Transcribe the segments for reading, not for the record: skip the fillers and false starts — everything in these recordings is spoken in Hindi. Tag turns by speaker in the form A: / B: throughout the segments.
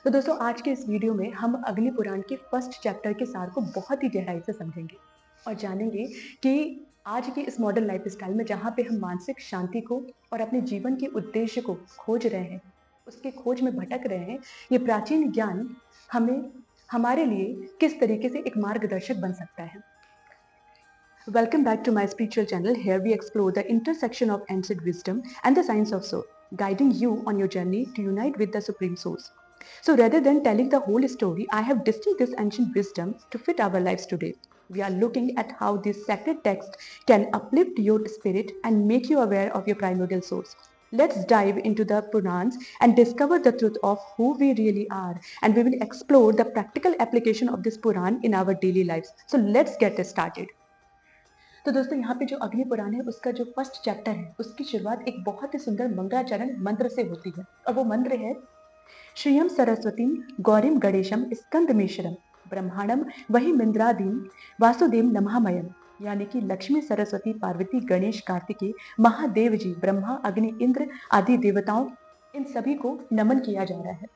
A: तो दोस्तों आज के इस वीडियो में हम अग्नि पुराण के फर्स्ट चैप्टर के सार को बहुत ही गहराई से समझेंगे और जानेंगे कि आज की इस मॉडर्न लाइफ स्टाइल में जहाँ पे हम मानसिक शांति को और अपने जीवन के उद्देश्य को खोज रहे हैं, उसके खोज में भटक रहे हैं, ये प्राचीन ज्ञान हमें हमारे लिए किस तरीके से एक मार्गदर्शक बन सकता है। Welcome back to my spiritual channel. Here we explore the intersection of ancient wisdom and the science of soul, guiding you on your journey to unite with the Supreme Source. So rather than telling the whole story, I have distilled this ancient wisdom to fit our lives today. We are looking at how this sacred text can uplift your spirit and make you aware of your primordial source. Let's dive into the Purans and discover the truth of who we really are, and we will explore the practical application of this Puran in our daily lives. So let's get started. तो दोस्तों यहाँ पे जो अग्नि पुराण है उसका जो फर्स्ट चैप्टर है उसकी शुरुआत एक बहुत ही सुंदर मंगलाचरण मंत्र से होती है और वो मंत्र है श्रियम सरस्वतीम गौरीम गणेशम स्कंदमेश्वरम ब्रह्मांडम वही मिंद्रादीन वासुदेव नमःमयम। यानी कि लक्ष्मी सरस्वती पार्वती गणेश कार्तिकेय महादेव जी ब्रह्मा अग्नि इंद्र आदि देवताओं इन सभी को नमन किया जा रहा है।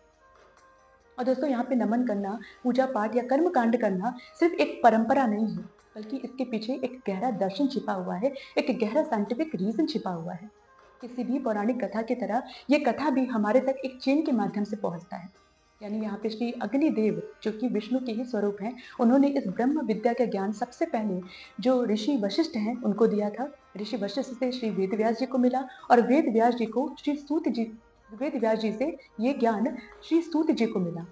A: और दोस्तों यहाँ पे नमन करना, पूजा पाठ या कर्म कांड करना सिर्फ एक परंपरा नहीं है, बल्कि इसके पीछे एक गहरा दर्शन छिपा हुआ है, एक गहरा साइंटिफिक रीजन छिपा हुआ है। किसी भी पौराणिक कथा की तरह ये कथा भी हमारे तक एक चेन के माध्यम से पहुंचता है। यानी यहाँ पे श्री अग्निदेव जो कि विष्णु के ही स्वरूप हैं, उन्होंने इस ब्रह्म विद्या का ज्ञान सबसे पहले जो ऋषि वशिष्ठ हैं उनको दिया था। ऋषि वशिष्ठ से श्री वेद व्यास जी को मिला और वेद व्यास जी को श्री सूत जी वेद व्यास जी से ये ज्ञान श्री सूत जी को मिला।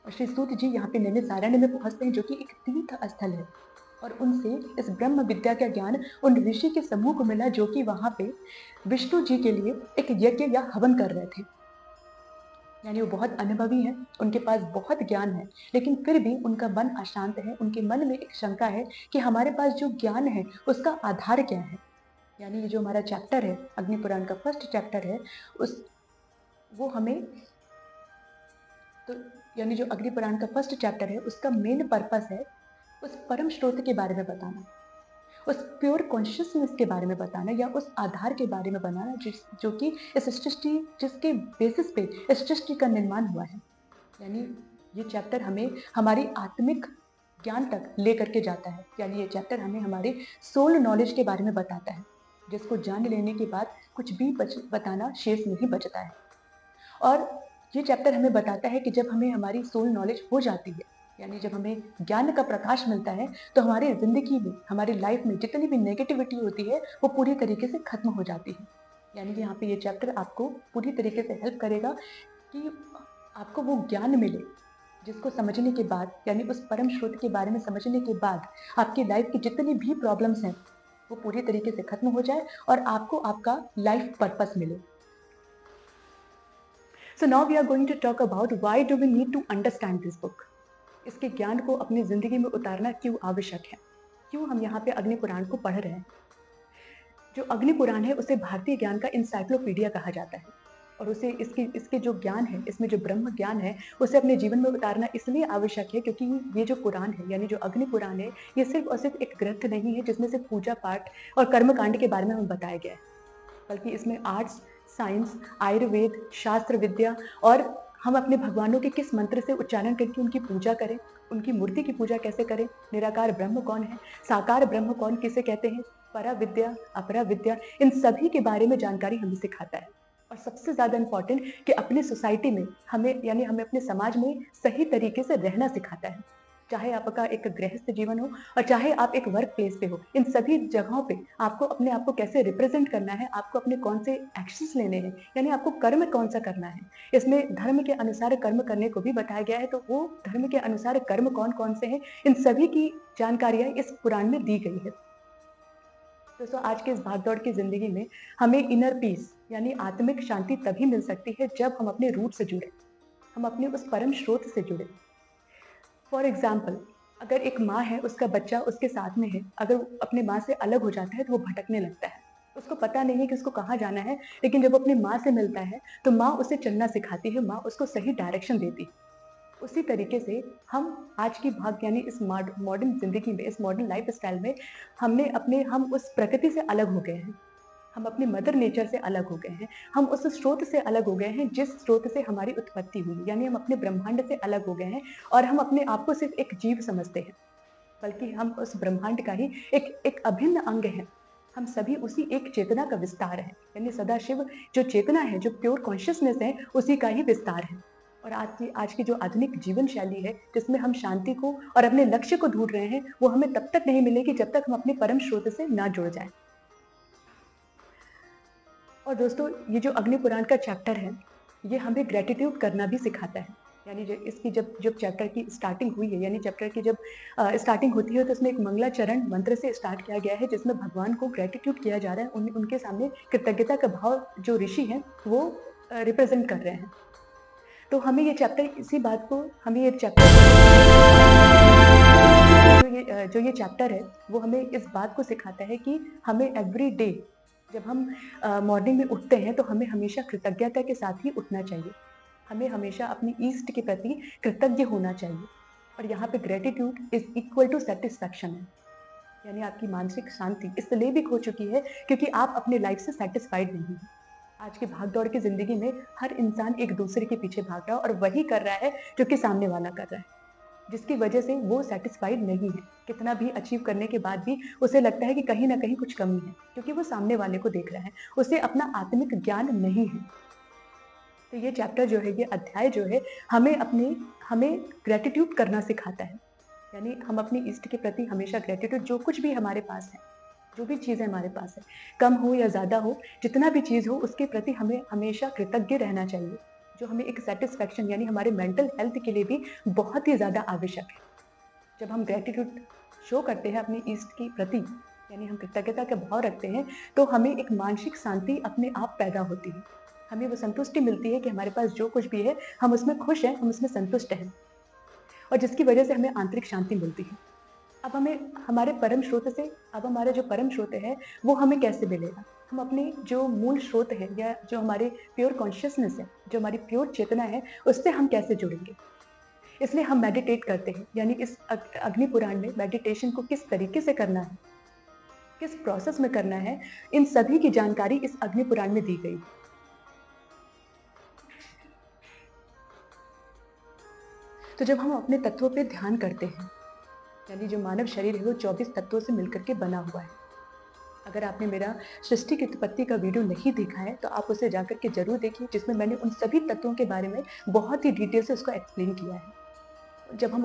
A: और श्री सूत जी यहाँ पे नैमिषारण्य में पहुंचते हैं जो कि एक तीर्थ स्थल है, और उनसे इस ब्रह्म विद्या का ज्ञान उन ऋषि के समूह को मिला जो कि वहां पे विष्णु जी के लिए एक यज्ञ या हवन कर रहे थे। यानी वो बहुत अनुभवी हैं, उनके पास बहुत ज्ञान है, लेकिन फिर भी उनका मन अशांत है। उनके मन में एक शंका है कि हमारे पास जो ज्ञान है उसका आधार क्या है। यानी ये जो हमारा चैप्टर है, अग्नि पुराण का फर्स्ट चैप्टर है, उस वो हमें तो यानी जो अग्नि पुराण का फर्स्ट चैप्टर है उसका मेन पर्पस है उस परम स्रोत के बारे में बताना, उस प्योर कॉन्शियसनेस के बारे में बताना, या उस आधार के बारे में बनाना जो कि इस सृष्टि जिसके बेसिस पे इस सृष्टि का निर्माण हुआ है। यानी ये चैप्टर हमें हमारी आत्मिक ज्ञान तक लेकर के जाता है। यानी ये चैप्टर हमें हमारे सोल नॉलेज के बारे में बताता है, जिसको जान लेने के बाद कुछ भी बताना शेष नहीं बचता है। और ये चैप्टर हमें बताता है कि जब हमें हमारी सोल नॉलेज हो जाती है, यानी जब हमें ज्ञान का प्रकाश मिलता है, तो हमारी जिंदगी में, हमारी लाइफ में जितनी भी नेगेटिविटी होती है वो पूरी तरीके से खत्म हो जाती है। यानी कि यहाँ पे ये चैप्टर आपको पूरी तरीके से हेल्प करेगा कि आपको वो ज्ञान मिले जिसको समझने के बाद, यानी उस परम स्रोत के बारे में समझने के बाद आपकी लाइफ की जितनी भी प्रॉब्लम्स हैं वो पूरी तरीके से खत्म हो जाए और आपको आपका लाइफ पर्पस मिले। So now we are going to talk about why do we need to understand this book. इसके ज्ञान को अपनी जिंदगी में उतारना क्यों आवश्यक है, क्यों हम यहाँ पे अग्नि पुराण को पढ़ रहे हैं। जो अग्नि पुराण है उसे भारतीय ज्ञान का इंसाइक्लोपीडिया कहा जाता है, और उसे इसके जो ज्ञान है, इसमें जो ब्रह्म ज्ञान है, उसे अपने जीवन में उतारना इसलिए आवश्यक है क्योंकि ये जो पुराण है, यानी जो अग्नि पुराण है, ये सिर्फ और सिर्फ एक ग्रंथ नहीं है जिसमें सिर्फ पूजा पाठ और कर्मकांड के बारे में हमें बताया गया है, बल्कि इसमें आर्ट्स, साइंस, आयुर्वेद, शास्त्र विद्या और हम अपने भगवानों के किस मंत्र से उच्चारण करके उनकी पूजा करें, उनकी मूर्ति की पूजा कैसे करें, निराकार ब्रह्म कौन है, साकार ब्रह्म कौन किसे कहते हैं, परा विद्या अपरा विद्या, इन सभी के बारे में जानकारी हमें सिखाता है। और सबसे ज्यादा इंपॉर्टेंट कि अपने सोसाइटी में हमें, यानी हमें अपने समाज में सही तरीके से रहना सिखाता है। चाहे आपका एक गृहस्थ जीवन हो और चाहे आप एक वर्क प्लेस पे हो, इन सभी जगहों पे आपको अपने आप को कैसे रिप्रेजेंट करना है, आपको अपने कौन से एक्शंस लेने हैं, यानी आपको कर्म कौन सा करना है। इसमें धर्म के अनुसार कर्म करने को भी बताया गया है, तो वो धर्म के अनुसार कर्म कौन कौन से हैं, इन सभी की जानकारियां इस पुराण में दी गई है। दोस्तों आज के इस भागदौड़ की जिंदगी में हमें इनर पीस यानी आत्मिक शांति तभी मिल सकती है जब हम अपने रूट से जुड़े, हम अपने उस परम स्रोत से जुड़े। फॉर एग्जाम्पल, अगर एक माँ है, उसका बच्चा उसके साथ में है, अगर वो अपने माँ से अलग हो जाता है तो वो भटकने लगता है, उसको पता नहीं है कि उसको कहाँ जाना है, लेकिन जब वो अपनी माँ से मिलता है तो माँ उसे चलना सिखाती है, माँ उसको सही डायरेक्शन देती है। उसी तरीके से हम आज की भाग यानी इस मॉडर्न जिंदगी में, इस मॉडर्न लाइफ स्टाइल में हम उस प्रकृति से अलग हो गए हैं। हम अपने मदर नेचर से अलग हो गए हैं। हम उस स्रोत से अलग हो गए हैं जिस स्रोत से हमारी उत्पत्ति हुई। यानी हम अपने ब्रह्मांड से अलग हो गए हैं और हम अपने आप को सिर्फ़ एक जीव समझते हैं, बल्कि हम उस ब्रह्मांड का ही एक एक अभिन्न अंग हैं। हम सभी उसी एक चेतना का विस्तार हैं। यानी सदाशिव जो चेतना है, जो प्योर कॉन्शसनेस है, उसी का ही विस्तार है। और आज की जो आधुनिक जीवन शैली है, जिसमें हम शांति को और अपने लक्ष्य को ढूँढ रहे हैं, वो हमें तब तक नहीं मिलेगी जब तक हम अपने परम स्रोत से ना जुड़ जाएँ। और दोस्तों, ये जो अग्नि पुराण का चैप्टर है, ये हमें ग्रैटिट्यूड करना भी सिखाता है। यानी इसकी जब जब चैप्टर की स्टार्टिंग हुई है, यानी चैप्टर की जब स्टार्टिंग होती है, तो उसमें एक मंगलाचरण मंत्र से स्टार्ट किया गया है, जिसमें भगवान को ग्रैटिट्यूड किया जा रहा है। उनके सामने कृतज्ञता का भाव जो ऋषि हैं, वो रिप्रेजेंट कर रहे हैं। तो हमें ये चैप्टर इसी बात को हमें ये चैप्टर जो ये चैप्टर है, वो हमें इस बात को सिखाता है कि हमें एवरी डे जब हम मॉर्निंग में उठते हैं, तो हमें हमेशा कृतज्ञता के साथ ही उठना चाहिए। हमें हमेशा अपनी ईस्ट के प्रति कृतज्ञ होना चाहिए। और यहाँ पे gratitude is equal to satisfaction है। यानी आपकी मानसिक शांति इसलिए भी खो चुकी है क्योंकि आप अपनी लाइफ से सैटिस्फाइड नहीं हैं। आज की भाग-दौड़ की ज़िंदगी में हर इंसान एक दूसरे के पीछे भाग रहा है और वही कर रहा है जो कि सामने वाला कर रहा है। जिसकी वजह से वो सैटिस्फाइड नहीं है। कितना भी अचीव करने के बाद भी उसे लगता है कि कहीं न कहीं कुछ कमी है, क्योंकि वो सामने वाले को देख रहा है। उसे अपना आत्मिक ज्ञान नहीं है। तो ये चैप्टर जो है, ये अध्याय जो है, हमें ग्रैटिट्यूड करना सिखाता है। यानी हम अपनी ईस्ट के प्रति हमेशा ग्रैटिट्यूड, जो कुछ भी हमारे पास है, जो भी चीज़ें हमारे पास है, कम हो या ज़्यादा हो, जितना भी चीज़ हो, उसके प्रति हमें हमेशा कृतज्ञ रहना चाहिए। जो हमें एक सैटिस्फैक्शन, यानी हमारे मेंटल हेल्थ के लिए भी बहुत ही ज़्यादा आवश्यक है। जब हम ग्रैटिट्यूड शो करते हैं अपनी ईस्ट के प्रति, यानी हम कृतज्ञता का भाव रखते हैं, तो हमें एक मानसिक शांति अपने आप पैदा होती है। हमें वो संतुष्टि मिलती है कि हमारे पास जो कुछ भी है, हम उसमें खुश हैं, हम उसमें संतुष्ट हैं, और जिसकी वजह से हमें आंतरिक शांति मिलती है। अब हमें हमारे परम स्रोत से अब हमारा जो परम स्रोत है, वो हमें कैसे मिलेगा? हम अपने जो मूल स्रोत है, या जो हमारे प्योर कॉन्शियसनेस है, जो हमारी प्योर चेतना है, उससे हम कैसे जुड़ेंगे? इसलिए हम मेडिटेट करते हैं। यानी इस अग्नि पुराण में मेडिटेशन को किस तरीके से करना है, किस प्रोसेस में करना है, इन सभी की जानकारी इस अग्नि पुराण में दी गई है। तो जब हम अपने तत्वों पे ध्यान करते हैं, यानी जो मानव शरीर है, वो 24 तत्वों से मिलकर के बना हुआ है। अगर आपने मेरा सृष्टि की उत्पत्ति का वीडियो नहीं देखा है, तो आप उसे जाकर के ज़रूर देखिए, जिसमें मैंने उन सभी तत्वों के बारे में बहुत ही डिटेल से उसको एक्सप्लेन किया है। जब हम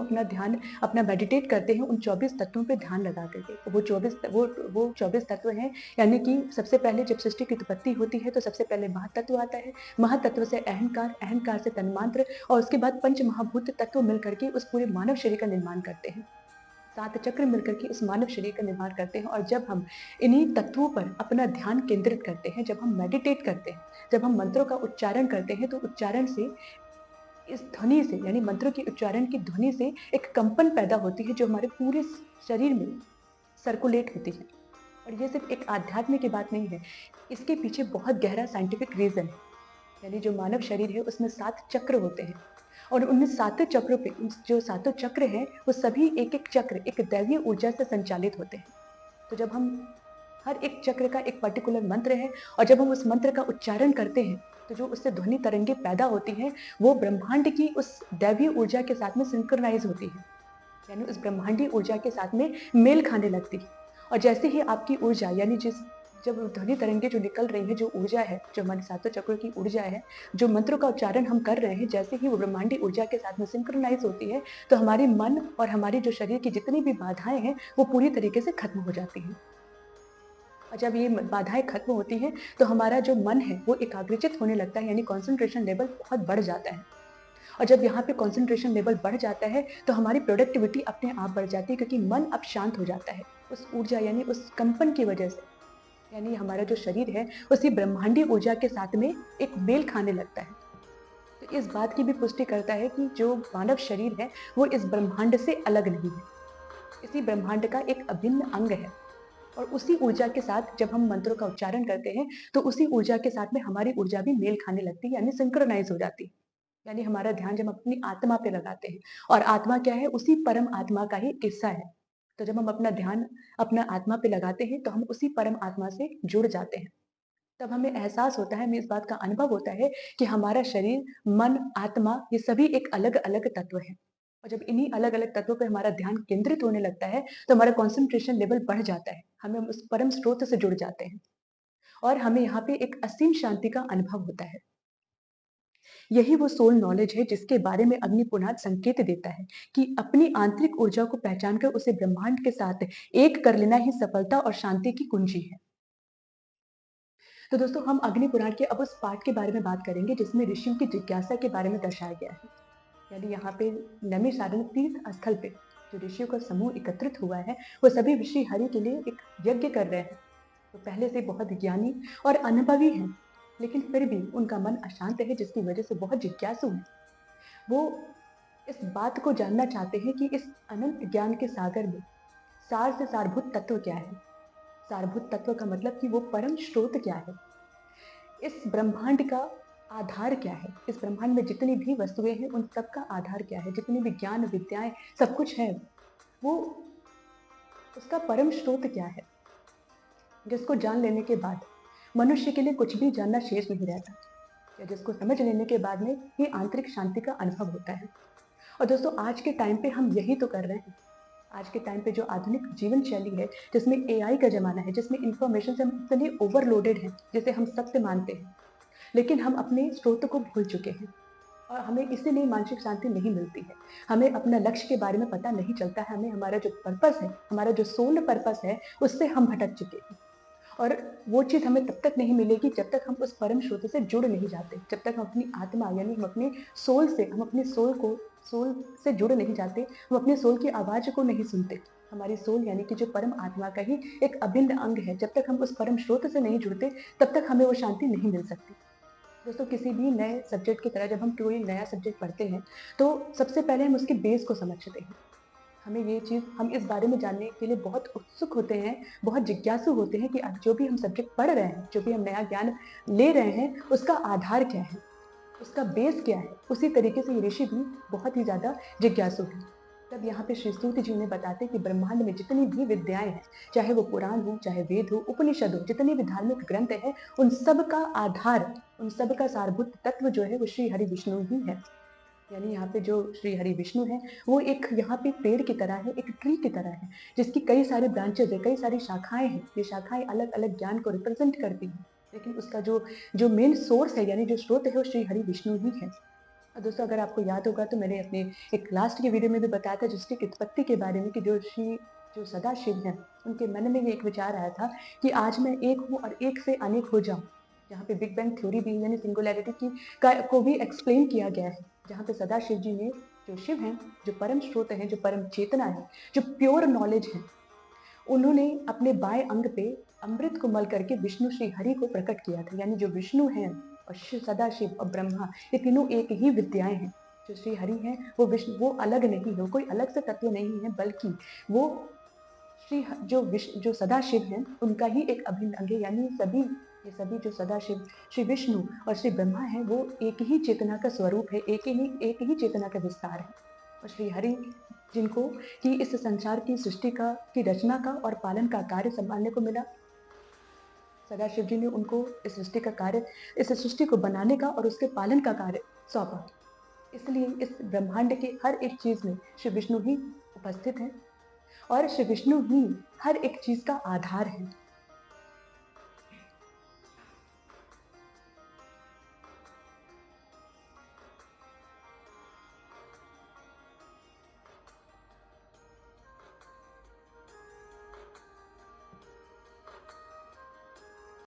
A: अपना मेडिटेट करते हैं, उन 24 तत्वों पे ध्यान लगा करके, वो 24 तत्व हैं। यानी कि सबसे पहले जब सृष्टि की उत्पत्ति होती है, तो सबसे पहले महातत्व आता है। महातत्व से अहंकार, अहंकार से तन्मात्र, और उसके बाद पंच महाभूत तत्व मिल करके उस पूरे मानव शरीर का निर्माण करते हैं। 7 चक्र मिलकर के उस मानव शरीर का निर्माण करते हैं। और जब हम इन्हीं तत्वों पर अपना ध्यान केंद्रित करते हैं, जब हम मेडिटेट करते हैं, जब हम मंत्रों का उच्चारण करते हैं, तो उच्चारण से, इस ध्वनि से, यानी मंत्रों की उच्चारण की ध्वनि से एक कंपन पैदा होती है, जो हमारे पूरे शरीर में सर्कुलेट होती है। और ये सिर्फ एक आध्यात्म की बात नहीं है, इसके पीछे बहुत गहरा साइंटिफिक रीज़न है। यानी जो मानव शरीर है, उसमें 7 चक्र होते हैं, और उन सातों चक्रों पे, जो सातों चक्र हैं, वो सभी एक-एक चक्र एक दैवीय ऊर्जा से संचालित होते हैं। तो जब हम हर एक चक्र का एक पर्टिकुलर मंत्र है, और जब हम उस मंत्र का उच्चारण करते हैं, तो जो उससे ध्वनि तरंगे पैदा होती हैं, वो ब्रह्मांड की उस दैवीय ऊर्जा के साथ में सिंक्रोनाइज़ होती है। यानी उस ब्रह्मांडीय ऊर्जा के साथ में मेल खाने लगती है। और जैसे ही आपकी ऊर्जा, यानी जब ध्वनि तरंगे जो निकल रही हैं, जो ऊर्जा है, जो हमारे सातों चक्रों की ऊर्जा है, जो मंत्रों का उच्चारण हम कर रहे हैं, जैसे ही वो ब्रह्मांडीय ऊर्जा के साथ में सिंक्रोनाइज़ होती है, तो हमारे मन और हमारी जो शरीर की जितनी भी बाधाएँ हैं, वो पूरी तरीके से खत्म हो जाती हैं। और जब ये बाधाएँ खत्म होती हैं, तो हमारा जो मन है, वो एकाग्रचित होने लगता है, यानी कॉन्संट्रेशन लेवल बहुत बढ़ जाता है। और जब यहाँ पे कॉन्संट्रेशन लेवल बढ़ जाता है, तो हमारी प्रोडक्टिविटी अपने आप बढ़ जाती है, क्योंकि मन अब शांत हो जाता है। उस ऊर्जा, यानी उस कंपन की वजह से, यानी हमारा जो शरीर है, उसी ब्रह्मांडीय ऊर्जा के साथ में एक मेल खाने लगता है। तो इस बात की भी पुष्टि करता है कि जो मानव शरीर है, वो इस ब्रह्मांड से अलग नहीं है। इसी ब्रह्मांड का एक अभिन्न अंग है। और उसी ऊर्जा के साथ जब हम मंत्रों का उच्चारण करते हैं, तो उसी ऊर्जा के साथ में हमारी ऊर्जा भी मेल खाने लगती है, यानी सिंक्रोनाइज़ हो जाती है। यानी हमारा ध्यान जब हम अपनी आत्मा पे लगाते हैं, और आत्मा क्या है? उसी परम आत्मा का ही एक हिस्सा है। तो जब हम अपना ध्यान अपना आत्मा पे लगाते हैं, तो हम उसी परम आत्मा से जुड़ जाते हैं। तब हमें एहसास होता है, हमें इस बात का अनुभव होता है कि हमारा शरीर, मन, आत्मा ये सभी एक अलग-अलग तत्व हैं। और जब इन्हीं अलग-अलग तत्वों पे हमारा ध्यान केंद्रित होने लगता है, तो हमारा कंसंट्रेशन लेवल बढ़ जाता है। हम उस परम स्रोत से जुड़ जाते हैं और हमें यहाँ पे एक असीम शांति का अनुभव होता है। यही वो सोल नॉलेज है जिसके बारे में अग्निपुनाद संकेत देता है कि अपनी आंतरिक ऊर्जा को पहचान कर उसे ब्रह्मांड के साथ एक कर लेना ही सफलता और शांति की कुंजी है। तो दोस्तों, हम अग्नि पुराण के अब उस पाठ के बारे में बात करेंगे जिसमें ऋषियों की जिज्ञासा के बारे में दर्शाया गया है। यानी यहाँ पे नैमिषारण्य तीर्थ स्थल पे जो ऋषियों का समूह एकत्रित हुआ है, वो सभी ऋषि हरि के लिए एक यज्ञ कर रहे हैं। तो पहले से बहुत ज्ञानी और अनुभवी हैं, लेकिन फिर भी उनका मन अशांत है, जिसकी वजह से बहुत जिज्ञासु हैं। वो इस बात को जानना चाहते हैं कि इस अनंत ज्ञान के सागर में सार से सारभूत तत्व क्या है। सारभूत तत्व का मतलब कि वो परम स्रोत क्या है, इस ब्रह्मांड का आधार क्या है, इस ब्रह्मांड में जितनी भी वस्तुएं हैं उन सब का आधार क्या है, जितनी भी ज्ञान विद्याएं सब कुछ है, वो उसका परम स्रोत क्या है, जिसको जान लेने के बाद मनुष्य के लिए कुछ भी जानना शेष नहीं रहता, या जिसको समझ लेने के बाद में ही आंतरिक शांति का अनुभव होता है। और दोस्तों, आज के टाइम पे हम यही तो कर रहे हैं। आज के टाइम पे जो आधुनिक जीवन शैली है, जिसमें एआई का जमाना है, जिसमें इंफॉर्मेशन से हम इतने ओवरलोडेड हैं, जिसे हम सत्य मानते हैं, लेकिन हम अपने स्रोत को भूल चुके हैं और हमें इसीलिए मानसिक शांति नहीं मिलती है। हमें अपना लक्ष्य के बारे में पता नहीं चलता है, हमें हमारा जो पर्पस है, हमारा जो सोल पर्पस है, उससे हम भटक चुके हैं। और वो चीज़ हमें तब तक नहीं मिलेगी जब तक हम उस परम स्रोत से जुड़ नहीं जाते, जब तक हम अपनी आत्मा यानी हम अपने सोल से, हम अपने सोल से जुड़ नहीं जाते, हम अपने सोल की आवाज़ को नहीं सुनते। हमारी सोल यानी कि जो परम आत्मा का ही एक अभिन्न अंग है, जब तक हम उस परम स्रोत से नहीं जुड़ते, तब तक हमें वो शांति नहीं मिल सकती। दोस्तों, किसी भी नए सब्जेक्ट की तरह जब हम कोई नया सब्जेक्ट पढ़ते हैं, तो सबसे पहले हम उसके बेस को समझते हैं। हमें ये चीज़, हम इस बारे में जानने के लिए बहुत उत्सुक होते हैं, बहुत जिज्ञासु होते हैं कि अब जो भी हम सब्जेक्ट पढ़ रहे हैं, जो भी हम नया ज्ञान ले रहे हैं, उसका आधार क्या है, उसका बेस क्या है। उसी तरीके से ये ऋषि भी बहुत ही ज़्यादा जिज्ञासु हैं। तब यहाँ पे श्री सूत जी उन्हें बताते कि ब्रह्मांड में जितनी भी विद्याएं हैं, चाहे वो पुराण हो, चाहे वेद हो, उपनिषद हो, जितने भी धार्मिक ग्रंथ हैं, उन सब का आधार, उन सब का सारभूत तत्व जो है वो श्री हरि विष्णु ही है। यानी यहाँ पे जो श्री हरि विष्णु है, वो एक यहाँ पे पेड़ की तरह है, एक ट्री की तरह है, जिसकी कई सारे ब्रांचेज है, कई सारी शाखाएं हैं। ये शाखाएं अलग अलग ज्ञान को रिप्रेजेंट करती हैं, लेकिन उसका जो जो मेन सोर्स है, यानी जो स्रोत है, वो श्री हरि विष्णु ही है। और दोस्तों, अगर आपको याद होगा तो मैंने अपने एक लास्ट के वीडियो में भी बताया था जिसकी उत्पत्ति के बारे में, कि जो सदा शिव हैं, उनके मन में ये एक विचार आया था कि आज मैं एक हूँ और एक से अनेक हो जाऊं। यहाँ पे बिग बैंग थ्योरी भी, यानी सिंगुलैरिटी की को भी एक्सप्लेन किया गया है, जहाँ पे सदा शिव जी ने, जो शिव हैं, जो परम स्रोत हैं, जो परम चेतना है, जो प्योर नॉलेज है, उन्होंने अपने बाएं अंग पे अमृत को मल करके विष्णु श्री हरि को प्रकट किया था। यानी जो विष्णु हैं और सदाशिव और ब्रह्मा, ये तीनों एक ही विद्याएं हैं। जो श्री हरि हैं, वो विष्णु, वो अलग नहीं है, कोई अलग से तत्व नहीं है, बल्कि वो जो सदाशिव हैं, उनका ही एक अभिन्न अंग है। यानी ये सभी जो सदाशिव, श्री विष्णु और श्री ब्रह्मा है, वो एक ही चेतना का स्वरूप है, एक ही चेतना का विस्तार है। और श्री हरि, जिनको कि इस संसार की सृष्टि का, की रचना का और पालन का कार्य संभालने को मिला, सदाशिव जी ने उनको इस सृष्टि का कार्य, इस सृष्टि को बनाने का और उसके पालन का कार्य सौंपा। इसलिए इस ब्रह्मांड के हर एक चीज में श्री विष्णु ही उपस्थित है और श्री विष्णु ही हर एक चीज का आधार है।